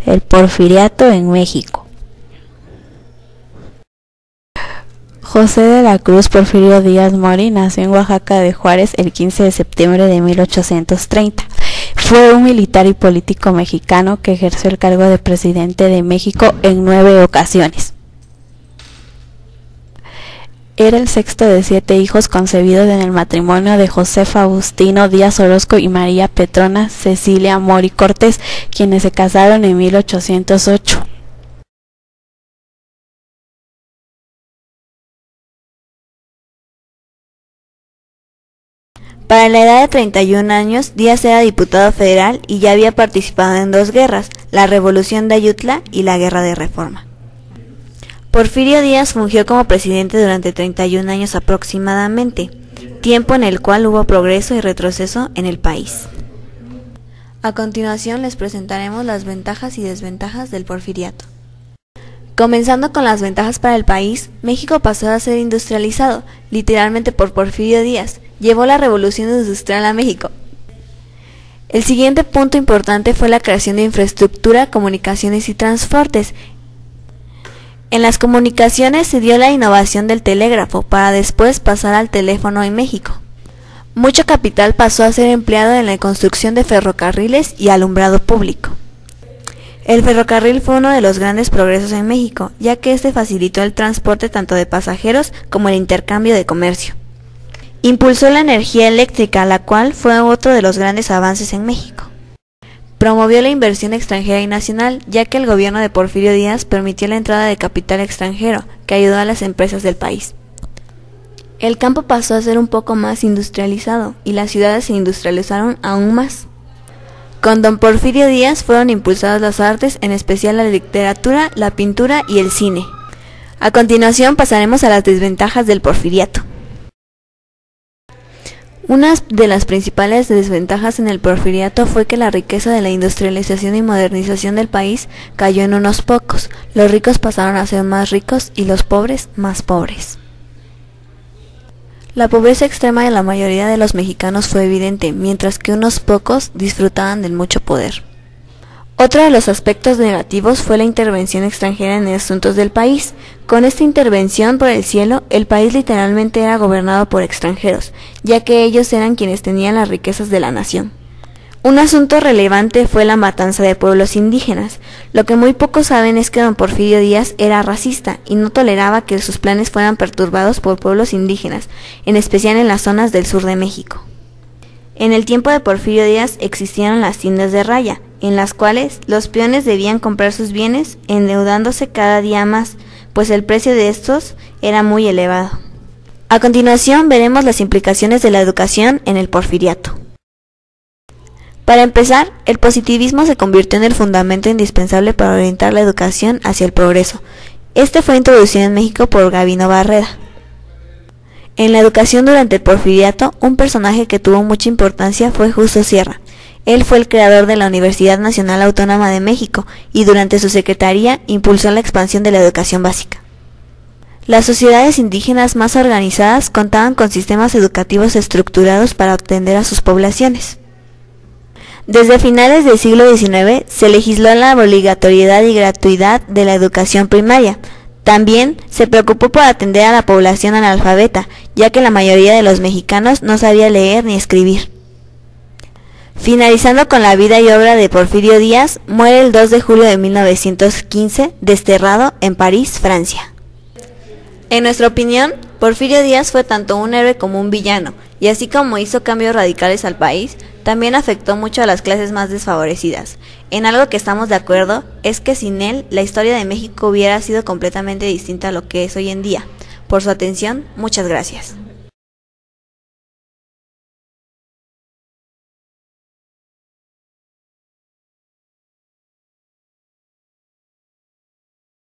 El Porfiriato en México. José de la Cruz Porfirio Díaz Mori nació en Oaxaca de Juárez el 15 de septiembre de 1830. Fue un militar y político mexicano que ejerció el cargo de presidente de México en 9 ocasiones. Era el sexto de 7 hijos concebidos en el matrimonio de José Faustino Díaz Orozco y María Petrona Cecilia Mori Cortés, quienes se casaron en 1808. Para la edad de 31 años, Díaz era diputado federal y ya había participado en 2 guerras, la Revolución de Ayutla y la Guerra de Reforma. Porfirio Díaz fungió como presidente durante 31 años aproximadamente, tiempo en el cual hubo progreso y retroceso en el país. A continuación les presentaremos las ventajas y desventajas del porfiriato. Comenzando con las ventajas para el país, México pasó a ser industrializado, literalmente por Porfirio Díaz, llevó la revolución industrial a México. El siguiente punto importante fue la creación de infraestructura, comunicaciones y transportes. En las comunicaciones se dio la innovación del telégrafo para después pasar al teléfono en México. Mucho capital pasó a ser empleado en la construcción de ferrocarriles y alumbrado público. El ferrocarril fue uno de los grandes progresos en México, ya que este facilitó el transporte tanto de pasajeros como el intercambio de comercio. Impulsó la energía eléctrica, la cual fue otro de los grandes avances en México. Promovió la inversión extranjera y nacional, ya que el gobierno de Porfirio Díaz permitió la entrada de capital extranjero, que ayudó a las empresas del país. El campo pasó a ser un poco más industrializado, y las ciudades se industrializaron aún más. Con don Porfirio Díaz fueron impulsadas las artes, en especial la literatura, la pintura y el cine. A continuación pasaremos a las desventajas del porfiriato. Una de las principales desventajas en el porfiriato fue que la riqueza de la industrialización y modernización del país cayó en unos pocos. Los ricos pasaron a ser más ricos y los pobres más pobres. La pobreza extrema de la mayoría de los mexicanos fue evidente, mientras que unos pocos disfrutaban del mucho poder. Otro de los aspectos negativos fue la intervención extranjera en asuntos del país. Con esta intervención por el cielo, el país literalmente era gobernado por extranjeros, ya que ellos eran quienes tenían las riquezas de la nación. Un asunto relevante fue la matanza de pueblos indígenas. Lo que muy pocos saben es que don Porfirio Díaz era racista y no toleraba que sus planes fueran perturbados por pueblos indígenas, en especial en las zonas del sur de México. En el tiempo de Porfirio Díaz existieron las tiendas de raya, en las cuales los peones debían comprar sus bienes endeudándose cada día más, pues el precio de estos era muy elevado. A continuación veremos las implicaciones de la educación en el porfiriato. Para empezar, el positivismo se convirtió en el fundamento indispensable para orientar la educación hacia el progreso. Este fue introducido en México por Gabino Barreda. En la educación durante el porfiriato, un personaje que tuvo mucha importancia fue Justo Sierra. Él fue el creador de la Universidad Nacional Autónoma de México y durante su secretaría impulsó la expansión de la educación básica. Las sociedades indígenas más organizadas contaban con sistemas educativos estructurados para atender a sus poblaciones. Desde finales del siglo XIX se legisló la obligatoriedad y gratuidad de la educación primaria. También se preocupó por atender a la población analfabeta, ya que la mayoría de los mexicanos no sabía leer ni escribir. Finalizando con la vida y obra de Porfirio Díaz, muere el 2 de julio de 1915, desterrado en París, Francia. En nuestra opinión, Porfirio Díaz fue tanto un héroe como un villano, y así como hizo cambios radicales al país, también afectó mucho a las clases más desfavorecidas. En algo que estamos de acuerdo es que sin él, la historia de México hubiera sido completamente distinta a lo que es hoy en día. Por su atención, muchas gracias.